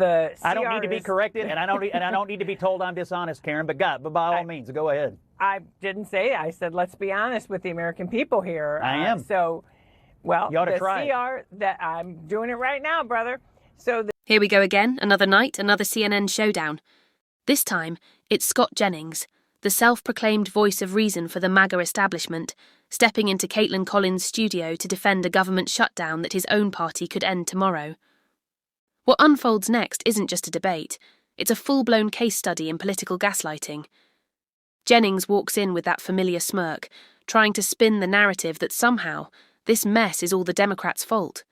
I don't need to be corrected, and I don't need to be told I'm dishonest, Karen. But by all means, go ahead. I didn't say it. I said let's be honest with the American people here. I am. Well, you ought to try CR that I'm doing it right now, brother. Here we go again. Another night, another CNN showdown. This time, it's Scott Jennings, the self-proclaimed voice of reason for the MAGA establishment, stepping into Kaitlan Collins' studio to defend a government shutdown that his own party could end tomorrow. What unfolds next isn't just a debate, it's a full-blown case study in political gaslighting. Jennings walks in with that familiar smirk, trying to spin the narrative that somehow this mess is all the Democrats' fault.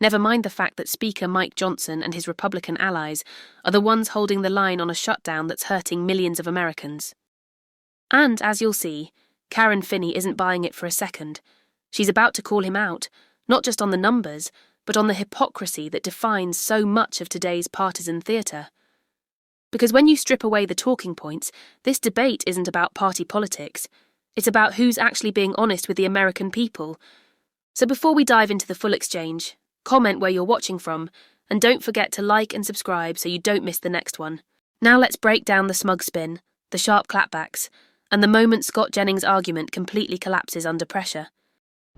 Never mind the fact that Speaker Mike Johnson and his Republican allies are the ones holding the line on a shutdown that's hurting millions of Americans. And, as you'll see, Karen Finney isn't buying it for a second. She's about to call him out, not just on the numbers, but on the hypocrisy that defines so much of today's partisan theatre. Because when you strip away the talking points, this debate isn't about party politics. It's about who's actually being honest with the American people. So before we dive into the full exchange, comment where you're watching from, and don't forget to like and subscribe so you don't miss the next one. Now let's break down the smug spin, the sharp clapbacks, and the moment Scott Jennings' argument completely collapses under pressure.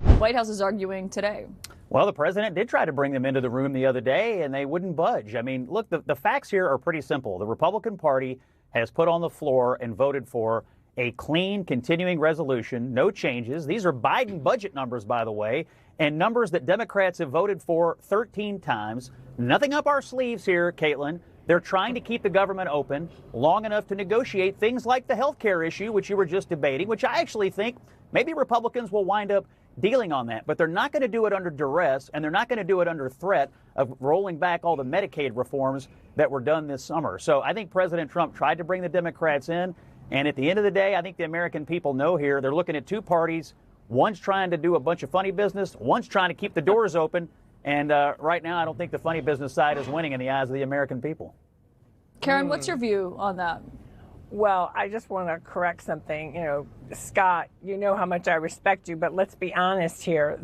The White House is arguing today. Well, the president did try to bring them into the room the other day, and they wouldn't budge. I mean, look, the facts here are pretty simple. The Republican Party has put on the floor and voted for a clean, continuing resolution, no changes. These are Biden budget numbers, by the way, and numbers that Democrats have voted for 13 times. Nothing up our sleeves here, Kaitlan. They're trying to keep the government open long enough to negotiate things like the health care issue, which you were just debating, which I actually think maybe Republicans will wind up dealing on that. But they're not going to do it under duress, and they're not going to do it under threat of rolling back all the Medicaid reforms that were done this summer. So I think President Trump tried to bring the Democrats in. And at the end of the day, I think the American people know here they're looking at two parties. One's trying to do a bunch of funny business. One's trying to keep the doors open. And right now, I don't think the funny business side is winning in the eyes of the American people. Karen, what's your view on that? Well, I just want to correct something. You know, Scott, you know how much I respect you, but let's be honest here.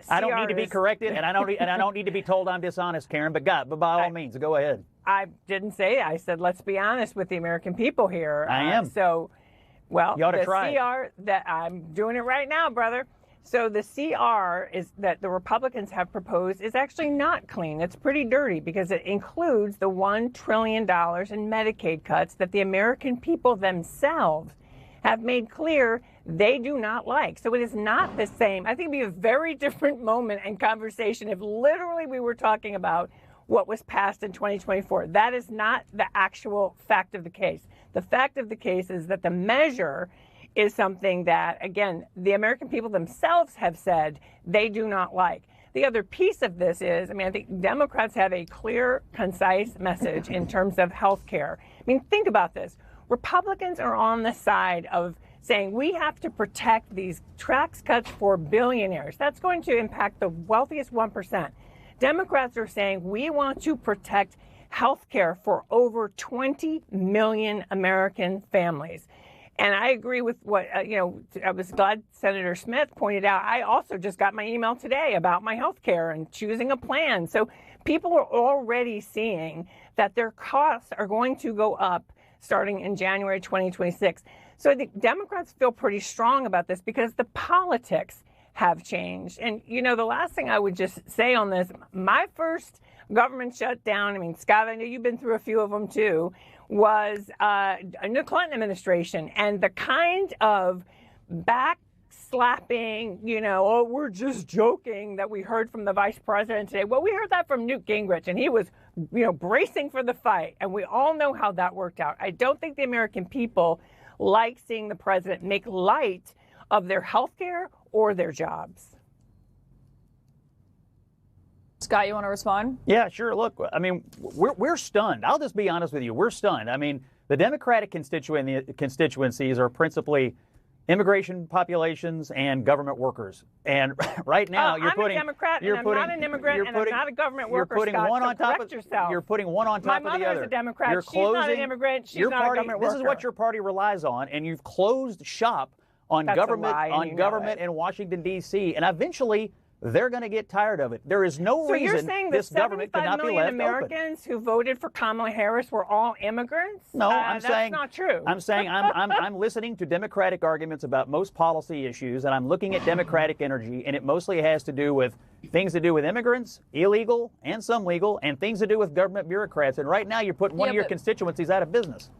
I don't need to be corrected, and I don't need to be told I'm dishonest, Karen. But by all means, go ahead. I didn't say it. I said let's be honest with the American people here. I am. Well, you ought to try CR that I'm doing it right now, brother. So the CR is that the Republicans have proposed is actually not clean. It's pretty dirty because it includes the $1 trillion in Medicaid cuts that the American people themselves have made clear they do not like. So it is not the same. I think it'd be a very different moment and conversation if literally we were talking about what was passed in 2024. That is not the actual fact of the case. The fact of the case is that the measure is something that, again, the American people themselves have said they do not like. The other piece of this is, I think Democrats have a clear, concise message in terms of health care. Think about this. Republicans are on the side of saying we have to protect these tax cuts for billionaires. That's going to impact the wealthiest 1%. Democrats are saying we want to protect health care for over 20 million American families. And I agree with what, I was glad Senator Smith pointed out. I also just got my email today about my health care and choosing a plan. So people are already seeing that their costs are going to go up starting in January 2026. So I think Democrats feel pretty strong about this because the politics have changed. And, the last thing I would just say on this, my first government shutdown, Scott, I know you've been through a few of them too, was in the Clinton administration. And the kind of backslapping, oh, we're just joking that we heard from the vice president today. Well, we heard that from Newt Gingrich, and he was, bracing for the fight. And we all know how that worked out. I don't think the American people like seeing the president make light of their health care or their jobs. Scott, you want to respond? Yeah, sure. Look, we're stunned. I'll just be honest with you. We're stunned. The Democratic constituencies are principally immigration populations and government workers. And right now, I'm a Democrat, and I'm not an immigrant, and I'm not a government worker. You're putting one on top of yourself. You're putting one on top of the other. My mother is a Democrat. She's not an immigrant. She's not a government worker. This is what your party relies on, and you've closed shop on government in Washington, D.C. And eventually, they're going to get tired of it. There is no So you're reason saying this the government 75 cannot be million left Americans who voted for Kamala Harris were all immigrants? No, I'm saying that's not true. I'm saying I'm listening to Democratic arguments about most policy issues, and I'm looking at Democratic energy, and it mostly has to do with things to do with immigrants, illegal and some legal, and things to do with government bureaucrats. And right now, you're putting one of your constituencies out of business.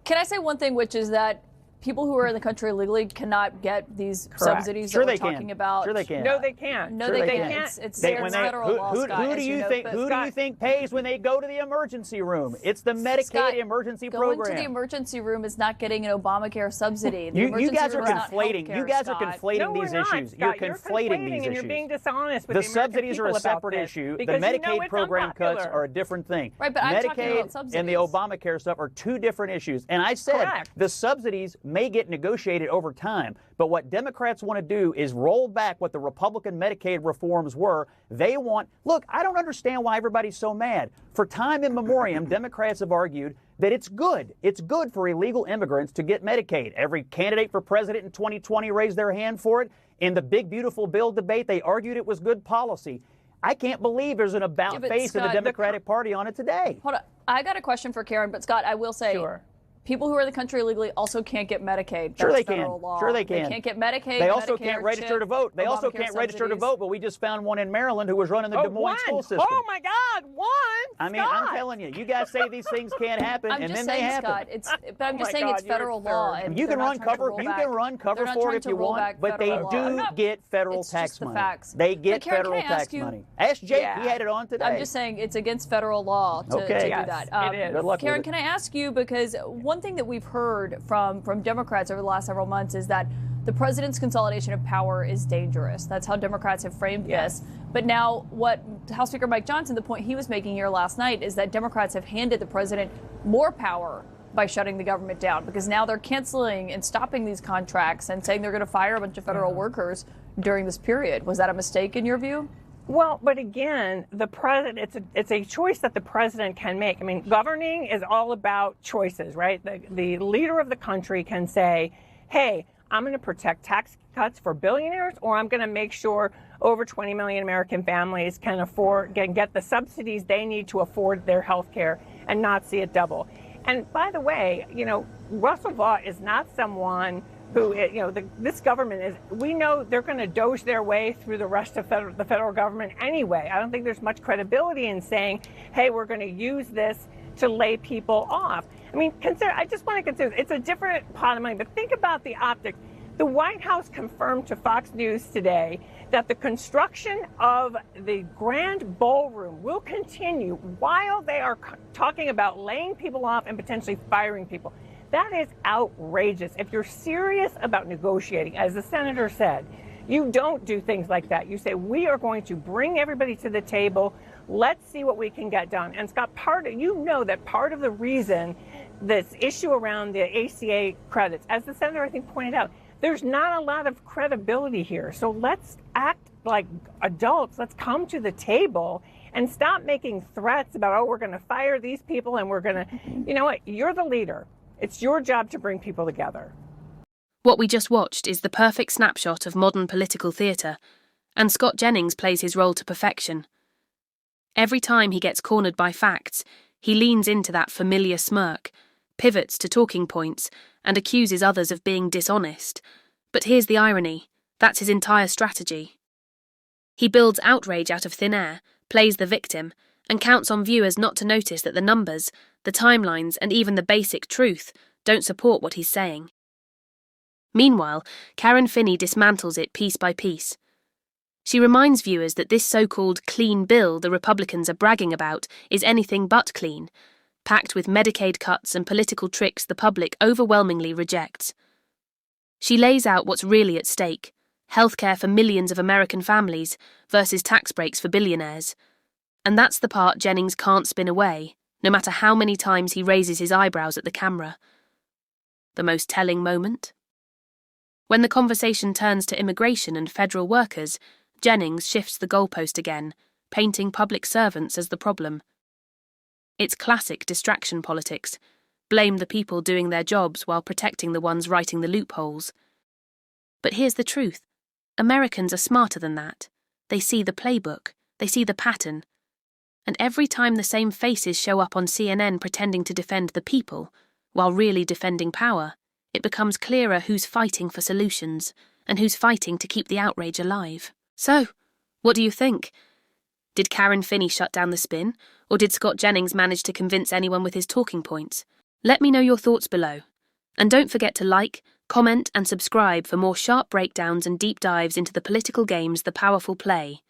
Can I say one thing, which is that people who are in the country illegally cannot get these subsidies Sure that we're they talking can. about? Sure they can. No, they can't. No, Sure they they can't. can. It's When federal law, Scott, who as do you you know, think but who do you think pays when they go to the emergency room? It's the Medicaid Scott, emergency going program. to the emergency room is not getting an Obamacare subsidy. The You emergency guys are room is not conflating. healthcare, You guys are Scott. conflating No, we're these not, issues. Scott. You're conflating these and issues. you're being dishonest with The the American subsidies are a people about separate this, issue. The because you know Medicaid it's program cuts unpopular. are a different thing. Right, but I'm talking Medicaid about and the subsidies. Obamacare stuff are two different issues. And I said Correct. the subsidies may get negotiated over time, but what Democrats want to do is roll back what the Republican Medicaid reforms were. They want, look, I don't understand why everybody's so mad. For time immemorial, Democrats have argued that it's good. It's good for illegal immigrants to get Medicaid. Every candidate for president in 2020 raised their hand for it. In the big, beautiful bill debate, they argued it was good policy. I can't believe there's an about face of the Democratic Party on it today. Hold on. I got a question for Karen, but Scott, I will say, Sure. people who are in the country illegally also can't get Medicaid. Sure That's they can. federal law. Sure they can. They can't get Medicaid. They also Medicare, can't register CHIP, to vote. They also Obamacare can't register to subsidies. vote, but we just found one in Maryland who was running the Des Moines one. school system. Oh my God, one! I mean, Scott. I'm telling you, you guys say these things can't happen, I'm and just then they saying, happen. Scott, but I'm Oh just my saying God, it's you're federal absurd. law. And You they're can not run trying to cover. roll You back. can run cover They're not for trying it if to you roll want, back but they federal law. do get federal It's tax just the money. facts. They get But Karen, federal can I ask tax you- money. Ask Jake. Yeah. He had it on today. I'm just saying it's against federal law to Okay. do Yes, that. it is. Good luck with Karen, it. can I ask you, because one thing that we've heard from Democrats over the last several months is that the president's consolidation of power is dangerous. That's how Democrats have framed Yes. this. But now what House Speaker Mike Johnson, the point he was making here last night, is that Democrats have handed the president more power by shutting the government down, because now they're canceling and stopping these contracts and saying they're going to fire a bunch of federal workers during this period. Was that a mistake in your view? Well, but again, the president, it's a choice that the president can make. I mean, governing is all about choices, right? The leader of the country can say, hey, I'm going to protect tax cuts for billionaires, or I'm going to make sure over 20 million American families can get the subsidies they need to afford their health care and not see it double. And by the way, Russell Vought is not someone who, this government is, we know they're going to doge their way through the rest of the federal government anyway. I don't think there's much credibility in saying, hey, we're going to use this to lay people off. I mean, I just want to consider, it's a different pot of money, but think about the optics. The White House confirmed to Fox News today that the construction of the Grand Ballroom will continue while they are talking about laying people off and potentially firing people. That is outrageous. If you're serious about negotiating, as the senator said, you don't do things like that. You say, we are going to bring everybody to the table. Let's see what we can get done. And Scott, that part of the reason this issue around the ACA credits, as the senator, I think, pointed out, there's not a lot of credibility here. So let's act like adults. Let's come to the table and stop making threats about, we're going to fire these people and we're going to, you know what, you're the leader. It's your job to bring people together. What we just watched is the perfect snapshot of modern political theatre, and Scott Jennings plays his role to perfection. Every time he gets cornered by facts, he leans into that familiar smirk, pivots to talking points, and accuses others of being dishonest. But here's the irony, that's his entire strategy. He builds outrage out of thin air, plays the victim, and counts on viewers not to notice that the numbers, the timelines, and even the basic truth don't support what he's saying. Meanwhile, Karen Finney dismantles it piece by piece. She reminds viewers that this so-called clean bill the Republicans are bragging about is anything but clean, packed with Medicaid cuts and political tricks the public overwhelmingly rejects. She lays out what's really at stake: healthcare for millions of American families versus tax breaks for billionaires. And that's the part Jennings can't spin away, no matter how many times he raises his eyebrows at the camera. The most telling moment? When the conversation turns to immigration and federal workers, Jennings shifts the goalpost again, painting public servants as the problem. It's classic distraction politics. Blame the people doing their jobs while protecting the ones writing the loopholes. But here's the truth. Americans are smarter than that. They see the playbook. They see the pattern. And every time the same faces show up on CNN pretending to defend the people, while really defending power, it becomes clearer who's fighting for solutions and who's fighting to keep the outrage alive. So, what do you think? Did Karen Finney shut down the spin, or did Scott Jennings manage to convince anyone with his talking points? Let me know your thoughts below. And don't forget to like, comment and subscribe for more sharp breakdowns and deep dives into the political games the powerful play.